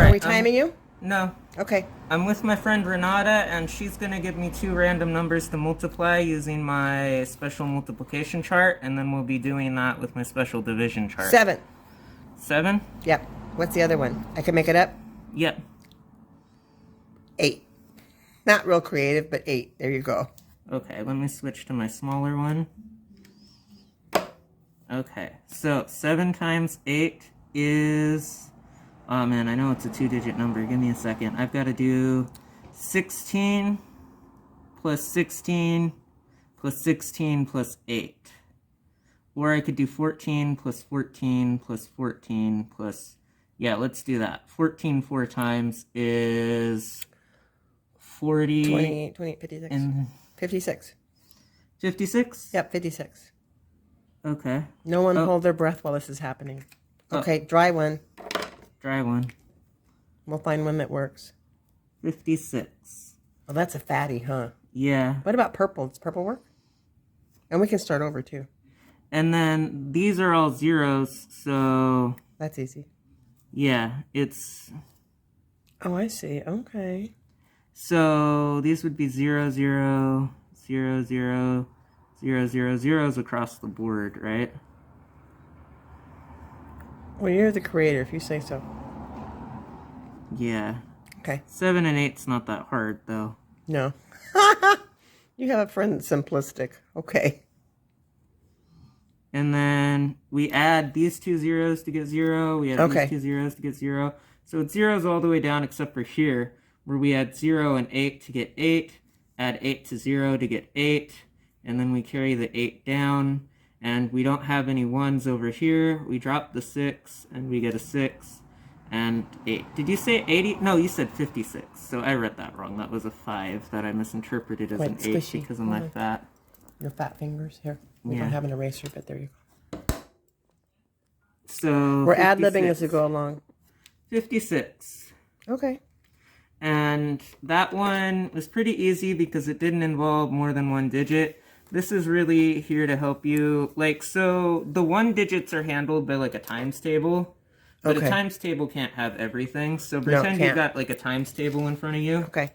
Are we timing you? No. Okay. I'm with my friend Renata, and she's going to give me 2 random numbers to multiply using my special multiplication chart, and then we'll be doing that with my special division chart. 7. 7? Yep. What's the other one? I can make it up? Yep. 8. Not real creative, but 8. There you go. Okay, let me switch to my smaller one. Okay, so 7 times 8 is... Oh man, I know it's a 2-digit number. Give me a second. I've got to do 16 plus 16 plus 16 plus 8. Or I could do 14 plus 14 plus 14 plus... Yeah, let's do that. 14 4 times is 40... 28, 56. And 56. 56? Yep, 56. Okay. No one hold their breath while this is happening. Okay, dry one. Dry one. We'll find one that works. 56. Well, that's a fatty, huh? Yeah. What about purple? Does purple work? And we can start over, too. And then these are all zeros, so... That's easy. Yeah, it's... Oh, I see. Okay. So these would be 0, 0, 0, 0, 0, 0, zeros across the board, right? Well, you're the creator, if you say so. Yeah. Okay. 7 and 8's not that hard, though. No. You have a friend that's simplistic. Okay. And then we add these 2 zeros to get 0. We add these 2 zeros to get 0. So it's zeros all the way down except for here, where we add 0 and 8 to get 8. Add 8 to 0 to get 8. And then we carry the 8 down. And we don't have any 1s over here. We drop the 6, and we get a 6 and 8. Did you say 80? No, you said 56. So I read that wrong. That was a 5 that I misinterpreted as an 8 squishy. because of my fat. Your fat fingers. Here. We don't have an eraser, but there you go. So we're ad-libbing as we go along. 56. Okay. And that one was pretty easy because it didn't involve more than 1 digit. This is really here to help you. Like, so the 1 digits are handled by like a times table. But a times table can't have everything. So pretend you've got like a times table in front of you. Okay.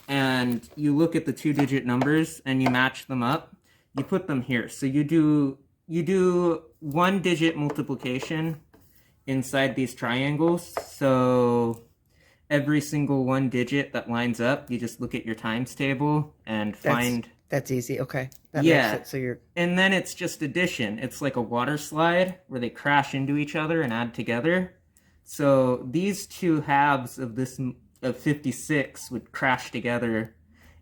And you look at the 2-digit numbers and you match them up. You put them here. So you do 1-digit multiplication inside these triangles. So every single 1 digit that lines up, you just look at your times table and find... That's easy. Okay. That makes it so you're... And then it's just addition. It's like a water slide where they crash into each other and add together. So these 2 halves of this of 56 would crash together,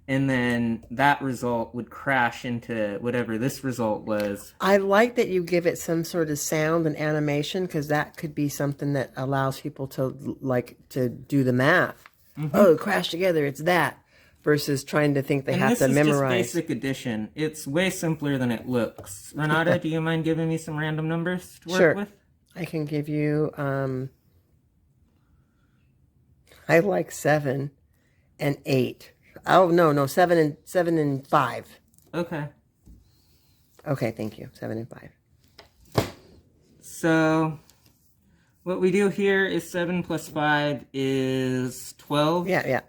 and then that result would crash into whatever this result was. I like that you give it some sort of sound and animation, because that could be something that allows people to to do the math. Mm-hmm. Oh, crash together, it's that. Versus trying to think they have to memorize. This is just basic addition. It's way simpler than it looks. Renata, do you mind giving me some random numbers to work with? I can give you, I like 7 and 8. Oh, no, 7 and 5. Okay. Okay, thank you. 7 and 5. So, what we do here is 7 plus 5 is 12. Yeah.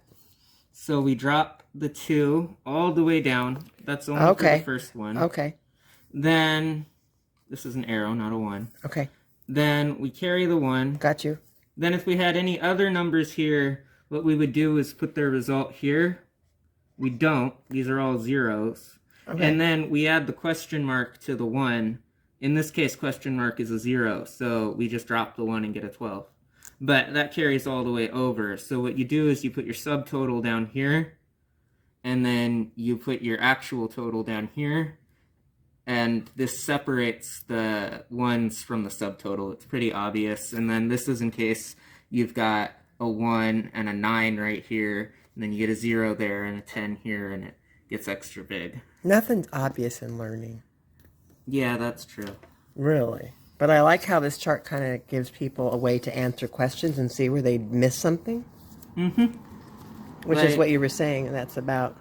So we drop the 2 all the way down. That's only for the first one. Okay. Then, this is an arrow, not a 1. Okay. Then we carry the 1. Got you. Then if we had any other numbers here, what we would do is put their result here. We don't. These are all zeros. Okay. And then we add the question mark to the 1. In this case, question mark is a 0. So we just drop the 1 and get a 12. But that carries all the way over. So what you do is you put your subtotal down here, and then you put your actual total down here, and this separates the ones from the subtotal. It's pretty obvious. And then this is in case you've got a 1 and a 9 right here, and then you get a 0 there and a 10 here, and it gets extra big. Nothing's obvious in learning. Yeah, that's true. Really? But I like how this chart kind of gives people a way to answer questions and see where they miss something. Mm-hmm. Which is what you were saying, and that's about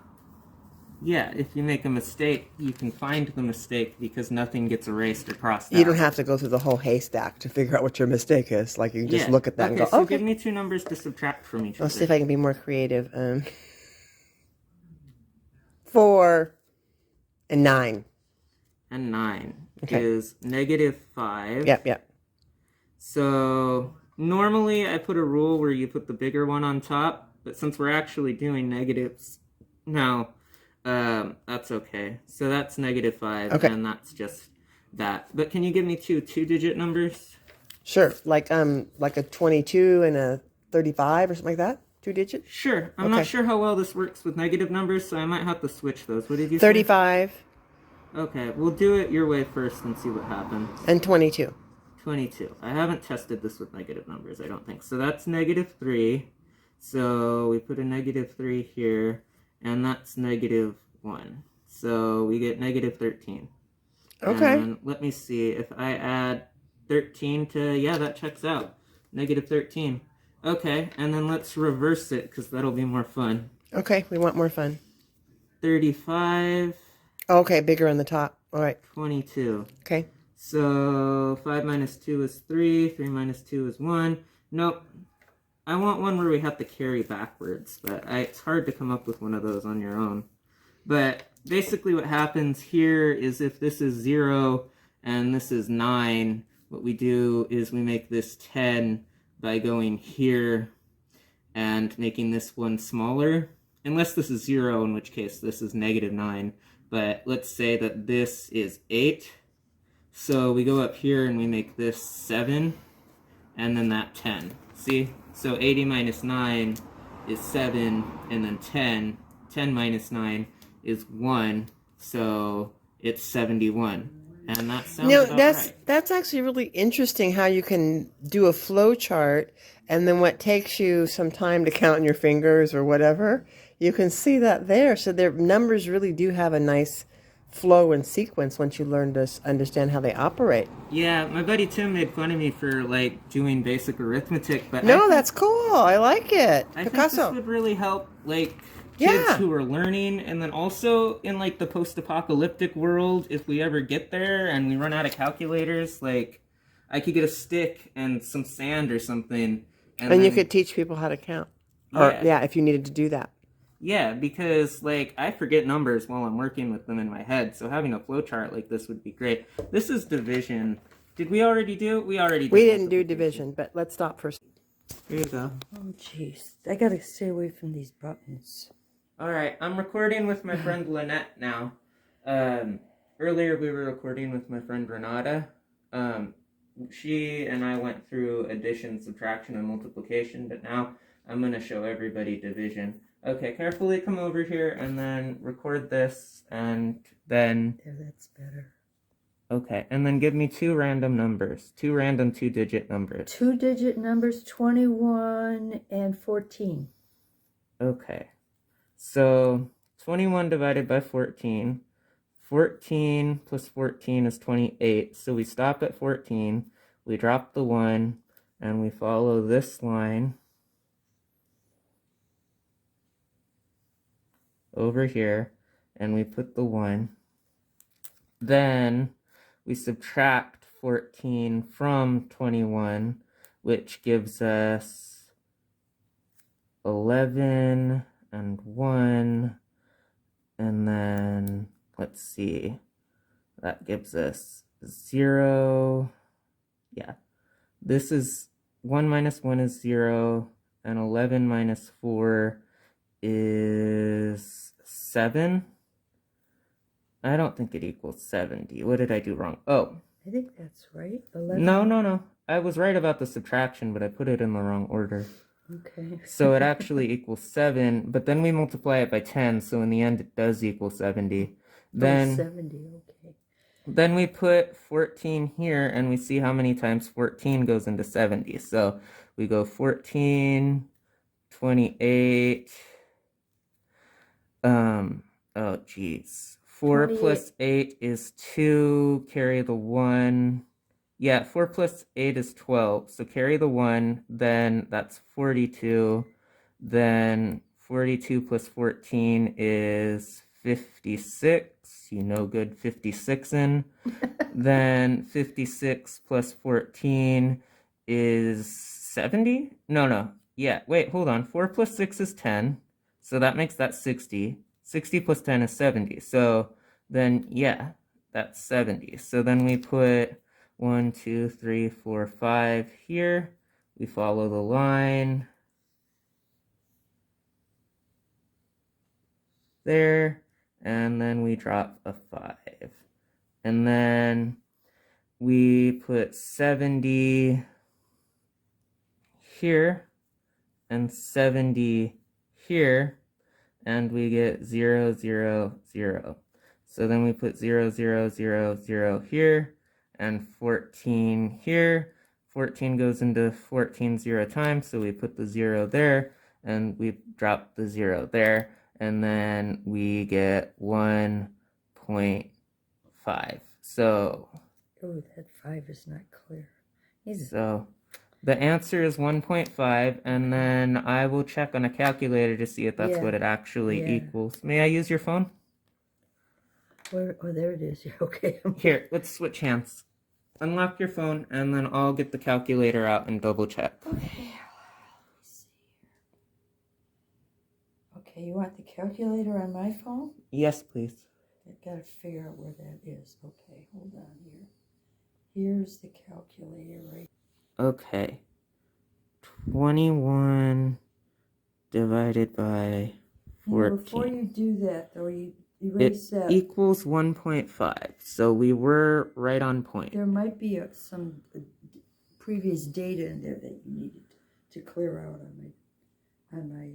Yeah, if you make a mistake, you can find the mistake because nothing gets erased or crossed You out. don't have to go through the whole haystack to figure out what your mistake is. Like you can just Yeah. look at that Okay, and go, so okay. give me two numbers to subtract from each I'll other. see if I can be more creative. 4 and 9. And 9 Okay. is -5. Yep. So normally I put a rule where you put the bigger one on top, but since we're actually doing negatives now, that's okay. So that's -5, Okay. and that's just that. But can you give me two two-digit numbers? Sure. Like a 22 and a 35 or something like that? 2 digits? Sure. I'm not sure how well this works with negative numbers, so I might have to switch those. What did you say? 35 Okay, we'll do it your way first and see what happens. and 22. 22. I haven't tested this with negative numbers, I don't think. So that's -3. So we put a -3 here, and that's -1. So we get -13. Okay. And let me see if I add 13 to, yeah, that checks out. -13. Okay, and then let's reverse it because that'll be more fun. Okay, we want more fun. 35, Okay, bigger on the top. All right. 22. Okay. So 5 minus 2 is 3, 3 minus 2 is 1. Nope. I want one where we have to carry backwards, but it's hard to come up with one of those on your own. But basically what happens here is if this is 0 and this is 9, what we do is we make this 10 by going here and making this one smaller. Unless this is 0, in which case this is -9. But let's say that this is 8. So we go up here and we make this 7, and then that 10. See? So 80 minus 9 is 7, and then 10. 10 minus 9 is 1, so it's 71. And that sounds about right. That's actually really interesting how you can do a flow chart, and then what takes you some time to count in your fingers or whatever, you can see that there. So their numbers really do have a nice flow and sequence once you learn to understand how they operate. Yeah, my buddy Tim made fun of me for doing basic arithmetic, but That's cool. I like it. I Picasso. think this would really help kids who are learning, and then also in the post-apocalyptic world, if we ever get there and we run out of calculators, I could get a stick and some sand or something, and you could teach people how to count. Or if you needed to do that. Yeah, because I forget numbers while I'm working with them in my head, so having a flowchart like this would be great. This is division. Did we already do it? We already did. We didn't do division, but let's stop first. Here you go. Oh, jeez. I gotta stay away from these buttons. Alright, I'm recording with my friend Lynette now. Earlier we were recording with my friend Renata. She and I went through addition, subtraction, and multiplication, but now I'm going to show everybody division. Okay, carefully come over here and then record this, and then... There, that's better. Okay, and then give me two random numbers. Two random two-digit numbers. Two-digit numbers, 21 and 14. Okay. So, 21 divided by 14. 14 plus 14 is 28. So we stop at 14. We drop the 1. And we follow this line over here. And we put the 1. Then we subtract 14 from 21, which gives us 11 and 1, and then let's see, that gives us 0. Yeah, this is 1 minus 1 is 0, and 11 minus 4 is 7. I don't think it equals 70. What did I do wrong? Oh, I think that's right. 11. no. I was right about the subtraction, but I put it in the wrong order. Okay. So it actually equals 7, but then we multiply it by 10, so in the end it does equal 70. Then 70, okay. Then we put 14 here, and we see how many times 14 goes into 70. So we go 14, 28, oh geez. 4 plus 8 is 2, carry the 1. Yeah, 4 plus 8 is 12, so carry the 1, then that's 42, then 42 plus 14 is 56, you know good 56in. Then 56 plus 14 is 70? No. Yeah, wait, hold on. 4 plus 6 is 10. So that makes that 60. 60 plus 10 is 70. So then, yeah, that's 70. So then we put 1, 2, 3, 4, 5 here. We follow the line. There. And then we drop a 5. And then we put 70 here and 70 here, and we get 0, 0, 0. So then we put 0, 0, 0, 0 here, and 14 here. 14 goes into 14 0 times, so we put the 0 there, and we drop the 0 there, and then we get 1.5. So, Oh, that 5 is not clear. so the answer is 1.5, and then I will check on a calculator to see if that's Yeah. what it actually Yeah. equals. May I use your phone? Where? Oh, there it is. Yeah, okay. Here, let's switch hands. Unlock your phone, and then I'll get the calculator out and double check. Okay. Okay, you want the calculator on my phone? Yes, please. I've got to figure out where that is. Okay, hold on here. Here's the calculator right. Okay. 21 divided by 14. Before you do that, though, you It erase that. equals 1.5, so we were right on point. There might be some previous data in there that you needed to clear out on my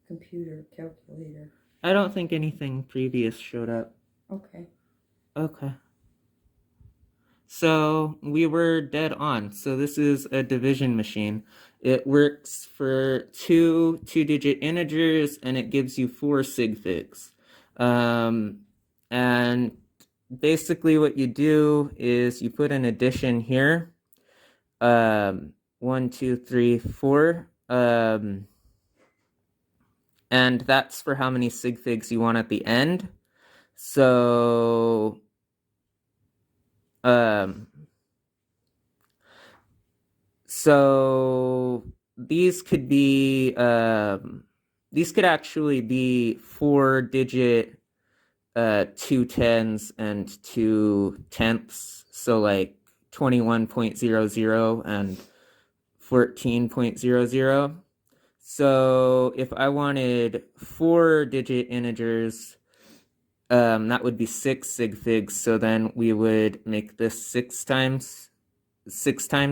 computer calculator. I don't think anything previous showed up. Okay. Okay. So we were dead on. So this is a division machine. It works for two two-digit integers, and it gives you 4 sig figs. And basically what you do is you put an addition here. 1, 2, 3, 4. And that's for how many sig figs you want at the end. So these could be these could actually be 4-digit 2 tens and 2 tenths, so like 21.00 and 14.00. So if I wanted 4-digit integers, that would be 6 sig figs. So then we would make this 6 times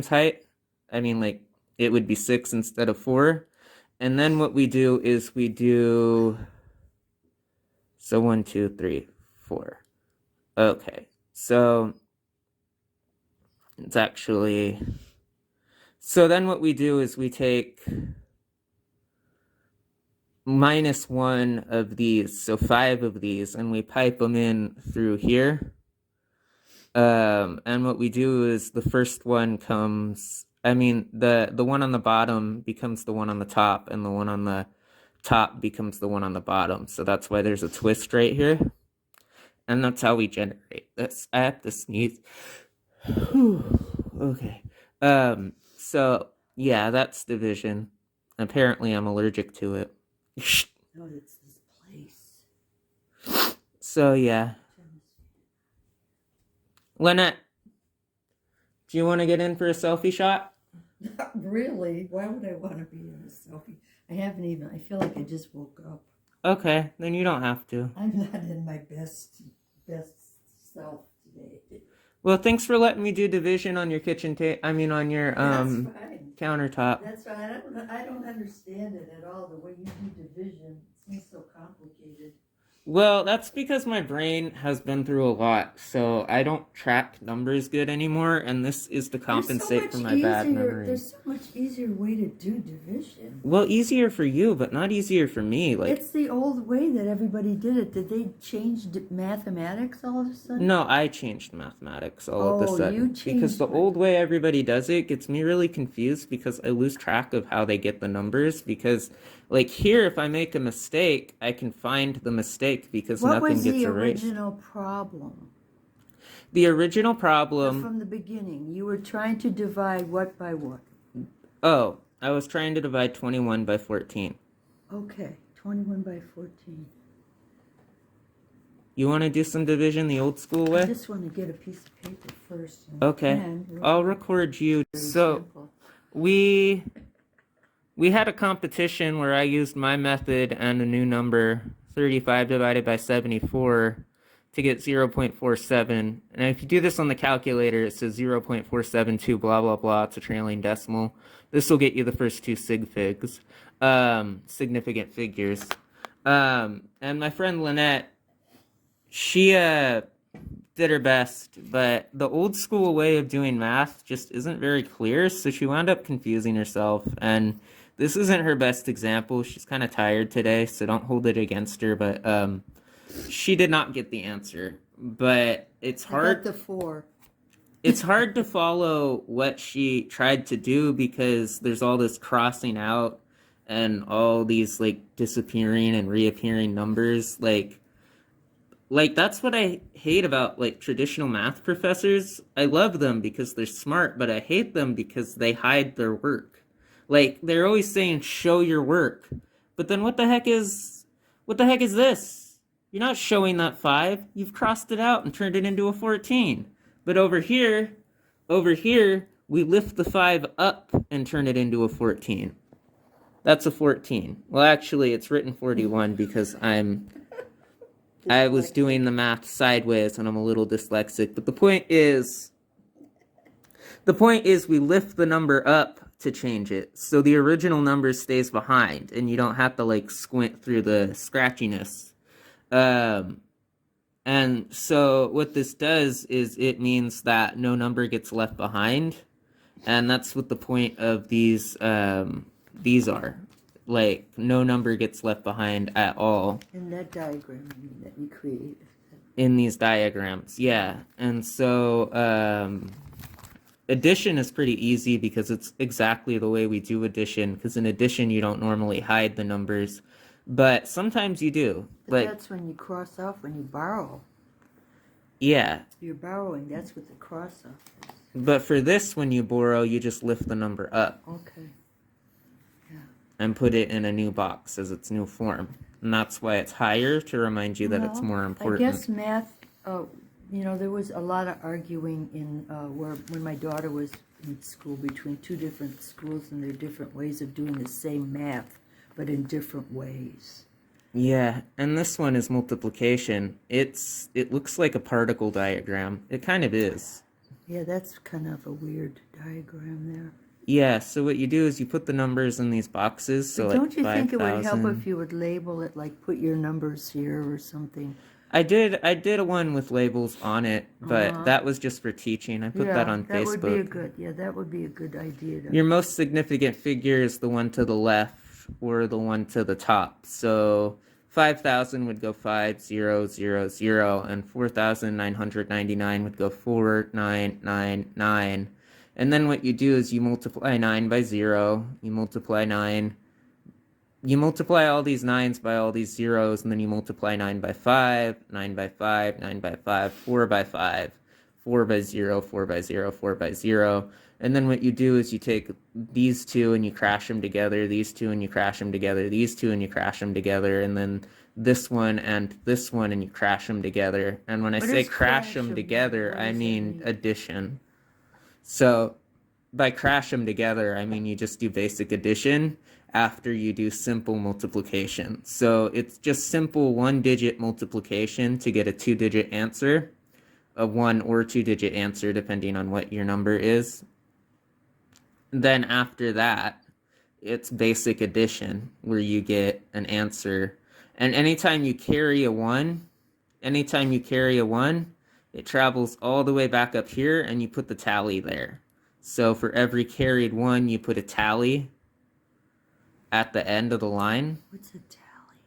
height. I mean, like, it would be 6 instead of 4. And then what we do is we do, so 1, 2, 3, 4. Okay, so it's actually, so then what we do is we take -1 of these, so 5 of these, and we pipe them in through here. And what we do is the first one comes, I mean, the one on the bottom becomes the one on the top, and the one on the top becomes the one on the bottom. So that's why there's a twist right here. And that's how we generate this. I have to sneeze. Okay. So yeah, that's division. Apparently I'm allergic to it. No, it's this place. So yeah. Lynette, do you want to get in for a selfie shot? Not really. Why would I want to be in a selfie? I feel like I just woke up. Okay, then you don't have to. I'm not in my best self today. Well, thanks for letting me do division on your kitchen on your That's fine. countertop. That's fine. I don't understand it at all. The way you do division seems so complicated. Well, that's because my brain has been through a lot, so I don't track numbers good anymore, and this is to compensate for my bad memory. There's so much easier way to do division. Well, easier for you, but not easier for me. Like, it's the old way that everybody did it. Did they change mathematics all of a sudden? no, I changed mathematics all of a sudden. You changed because the old way everybody does it gets me really confused because I lose track of how they get the numbers. Because, like, here, if I make a mistake, I can find the mistake mistake because What nothing was gets the erased. original problem? The original problem... From the beginning, you were trying to divide what by what? Oh, I was trying to divide 21 by 14. Okay, 21 by 14. You want to do some division the old school way? I just want to get a piece of paper first. Okay, I'll record you. So, simple. we had a competition where I used my method and a new number, 35 divided by 74, to get 0.47. And if you do this on the calculator, it says 0.472, blah, blah, blah. It's a trailing decimal. This will get you the first two sig figs, significant figures. And my friend Lynette, she did her best, but the old school way of doing math just isn't very clear, so she wound up confusing herself. And this isn't her best example. She's kind of tired today, so don't hold it against her. But she did not get the answer. But it's hard. I got the 4. It's hard to follow what she tried to do because there's all this crossing out and all these like disappearing and reappearing numbers. Like that's what I hate about like traditional math professors. I love them because they're smart, but I hate them because they hide their work. Like they're always saying show your work. But then what the heck is this? You're not showing that 5. You've crossed it out and turned it into a 14. But over here, we lift the 5 up and turn it into a 14. That's a 14. Well, actually, it's written 41 because I was doing the math sideways and I'm a little dyslexic. But the point is we lift the number up to change it. So the original number stays behind and you don't have to like squint through the scratchiness. And so what this does is it means that no number gets left behind. And that's what the point of these are. Like, no number gets left behind at all. In that diagram that you created. In these diagrams, yeah. And so, addition is pretty easy because it's exactly the way we do addition. Because in addition, you don't normally hide the numbers. But sometimes you do. But like that's when you cross off, when you borrow. Yeah. You're borrowing, that's what the cross off is. But for this, when you borrow, you just lift the number up. Okay. And put it in a new box as its new form. And that's why it's higher, to remind you that it's more important. I guess math, there was a lot of arguing in when my daughter was in school between 2 different schools and their different ways of doing the same math, but in different ways. Yeah, and this one is multiplication. It looks like a particle diagram. It kind of is. Yeah, that's kind of a weird diagram there. Yeah, so what you do is you put the numbers in these boxes. So but don't you think 5, it would help if you would label it, like put your numbers here or something? I did a one with labels on it, but that was just for teaching. I put that on Facebook. That would be a good idea. Your most significant figure is the one to the left or the one to the top. So 5,000 would go 5, 0, 0, 0, and 4,999 would go 4, 9, 9, 9. And then what you do is you multiply 9 by 0, you multiply 9, you multiply all these 9s by all these zeros, and then you multiply 9 by 5, 9 by 5, 9 by 5, 4 by 5, 4 by 0, 4 by 0, 4 by 0. And then what you do is you take these two and you crash them together, these two and you crash them together, these two and you crash them together, and then this one and this one and you crash them together. And when I say crash them together, I mean addition. So by crash them together, I mean you just do basic addition after you do simple multiplication. So it's just simple 1-digit multiplication to get a 2-digit answer, a 1 or 2-digit answer depending on what your number is. Then after that, it's basic addition where you get an answer. And anytime you carry a 1, it travels all the way back up here and you put the tally there. So for every carried 1, you put a tally at the end of the line. What's a tally?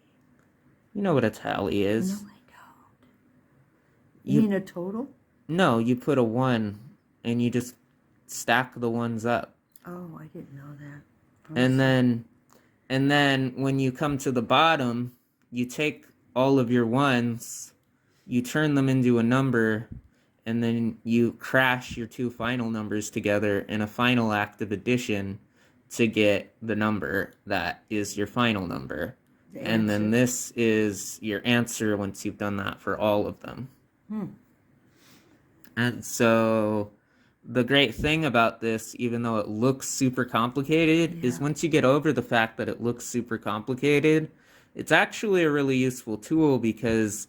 You know what a tally is. No, I don't. You mean a total? No, you put a 1 and you just stack the ones up. Oh, I didn't know that. And then when you come to the bottom, you take all of your ones, you turn them into a number, and then you crash your two final numbers together in a final act of addition to get the number that is your final number. And then this is your answer once you've done that for all of them. And so the great thing about this, even though it looks super complicated, is once you get over the fact that it looks super complicated, it's actually a really useful tool because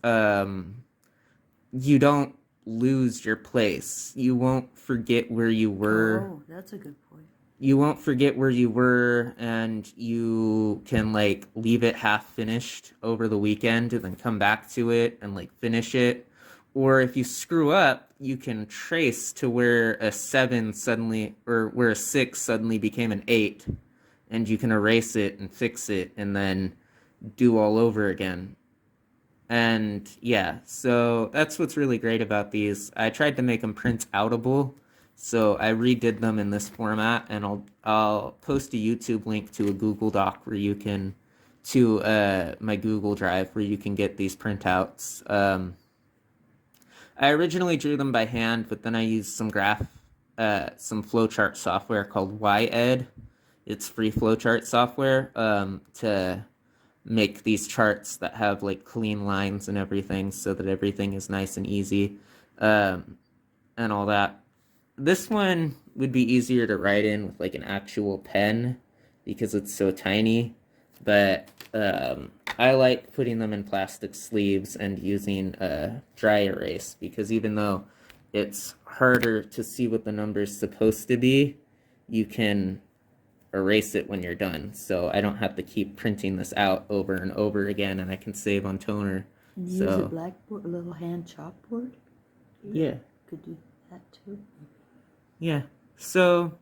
you don't lose your place. You won't forget where you were. Oh, that's a good point. You won't forget where you were, and you can like leave it half finished over the weekend and then come back to it and like finish it. Or if you screw up, you can trace to where a 7 suddenly, or where a 6 suddenly became an 8, and you can erase it and fix it and then do all over again. And yeah, so that's what's really great about these. I tried to make them print outable, so I redid them in this format, and I'll post a YouTube link to a Google Doc where you can, to my Google Drive where you can get these printouts. I originally drew them by hand, but then I used some flowchart software called YEd. It's free flowchart software to make these charts that have like clean lines and everything so that everything is nice and easy and all that. This one would be easier to write in with like an actual pen because it's so tiny, but I like putting them in plastic sleeves and using dry erase because even though it's harder to see what the number's supposed to be, you can erase it when you're done, so I don't have to keep printing this out over and over again, and I can save on toner. Use a blackboard, a little hand chalkboard. Yeah, Could do that too. Yeah. So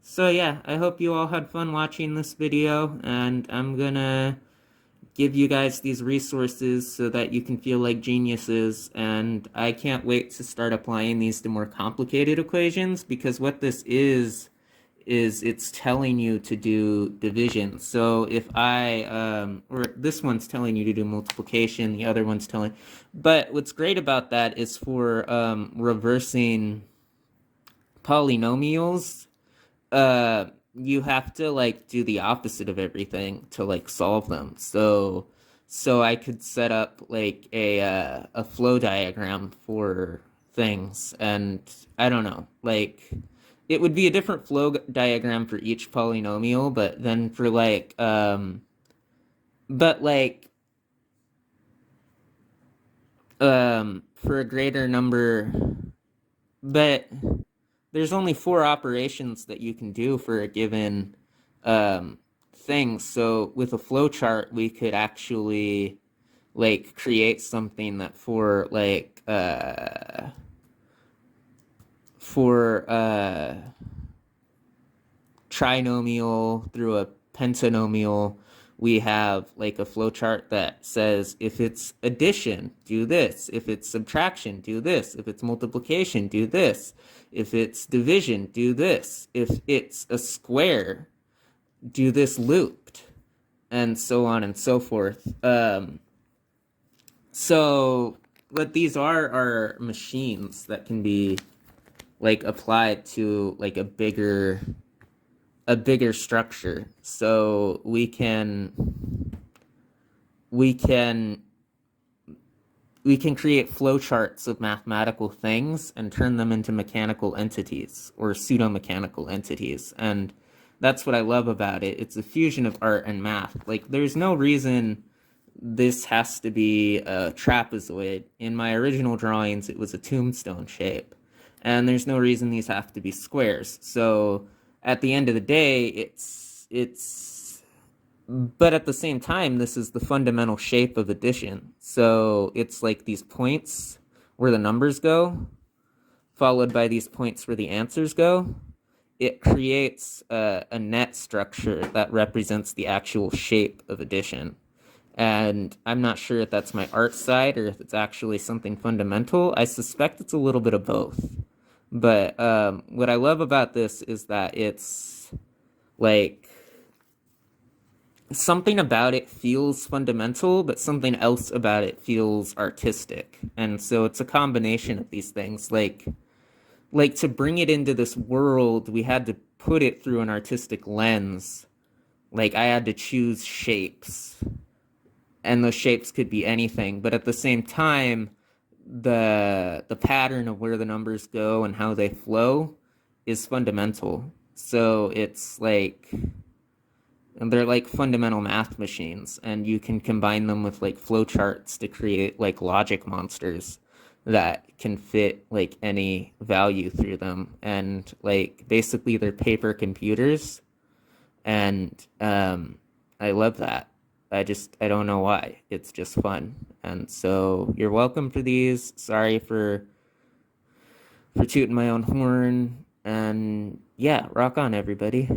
yeah, I hope you all had fun watching this video, and I'm gonna give you guys these resources so that you can feel like geniuses, and I can't wait to start applying these to more complicated equations, because what this is it's telling you to do division. So if or this one's telling you to do multiplication, the other one's telling, but what's great about that is for reversing polynomials, you have to like do the opposite of everything to like solve them. So I could set up like a flow diagram for things, and I don't know, like it would be a different flow diagram for each polynomial, but then for like for a greater number, but there's only 4 operations that you can do for a given thing. So with a flowchart, we could actually like create something that for trinomial through a pentanomial, we have like a flowchart that says if it's addition, do this. If it's subtraction, do this. If it's multiplication, do this. If it's division, do this. If it's a square, do this looped, and so on and so forth. So what these are machines that can be like applied to like a bigger structure. So we can create flowcharts of mathematical things and turn them into mechanical entities or pseudo-mechanical entities. And that's what I love about it. It's a fusion of art and math. Like, there's no reason this has to be a trapezoid. In my original drawings, it was a tombstone shape. And there's no reason these have to be squares. So at the end of the day, but at the same time, this is the fundamental shape of addition. So it's like these points where the numbers go, followed by these points where the answers go. It creates a net structure that represents the actual shape of addition. And I'm not sure if that's my art side or if it's actually something fundamental. I suspect it's a little bit of both. But what I love about this is that it's like, something about it feels fundamental, but something else about it feels artistic. And so it's a combination of these things. Like to bring it into this world, we had to put it through an artistic lens. Like I had to choose shapes, and those shapes could be anything, but at the same time, the pattern of where the numbers go and how they flow is fundamental. So it's like, and they're like fundamental math machines, and you can combine them with like flowcharts to create like logic monsters that can fit like any value through them. And like basically they're paper computers, and I love that. I don't know why. It's just fun. And so you're welcome for these. Sorry for tooting my own horn. And yeah, rock on, everybody.